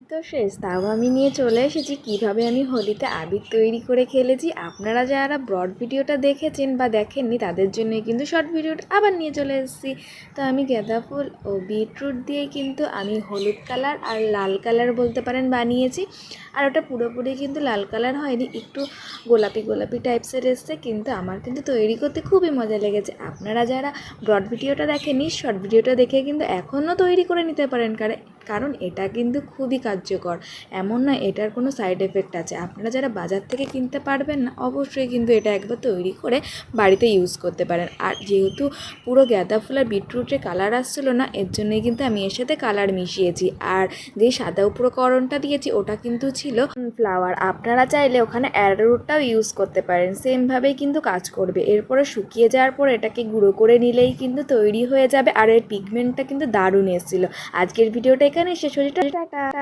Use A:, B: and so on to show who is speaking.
A: তো শেষ তাও আমি নিয়ে চলে এসেছি কিভাবে আমি হোলিতে আবির তৈরি করে খেলেছি। আপনারা যারা ব্রড ভিডিওটা দেখেছেন বা দেখেননি তাদের জন্য কিন্তু শর্ট ভিডিওটা আবার নিয়ে চলে এসেছি। তো আমি গাঁদা ফুল ও বিটরুট দিয়ে কিন্তু আমি হলুদ কালার আর লাল কালার বলতে পারেন বানিয়েছি। আর ওটা পুরোপুরি কিন্তু লাল কালার হয়নি, একটু গোলাপি গোলাপি টাইপসের এসছে, কিন্তু আমার কিন্তু তৈরি করতে খুবই মজা লেগেছে। আপনারা যারা ব্রড ভিডিওটা দেখেননি শর্ট ভিডিওটা দেখে কিন্তু এখনও তৈরি করে নিতে পারেন, কারণ এটা কিন্তু খুবই কার্যকর। এমন নয় এটার কোনো সাইড এফেক্ট আছে। আপনারা যারা বাজার থেকে কিনতে পারবেন না অবশ্যই কিন্তু এটা একবার তৈরি করে বাড়িতে ইউজ করতে পারেন। আর যেহেতু পুরো গাঁদা ফুল আর বিটরুটের কালার আসছিলো না, এর জন্যই কিন্তু আমি এর সাথে কালার মিশিয়েছি। আর যে সাদা উপকরণটা দিয়েছি ওটা কিন্তু ছিল ফ্লাওয়ার। আপনারা চাইলে ওখানে অ্যারোরুটটাও ইউজ করতে পারেন, সেমভাবেই কিন্তু কাজ করবে। এরপরে শুকিয়ে যাওয়ার পর এটাকে গুঁড়ো করে নিলেই কিন্তু তৈরি হয়ে যাবে। আর এর পিগমেন্টটা কিন্তু দারুণ এসেছিলো। আজকের ভিডিওটা এখানে শেষ হচ্ছে। টাটা।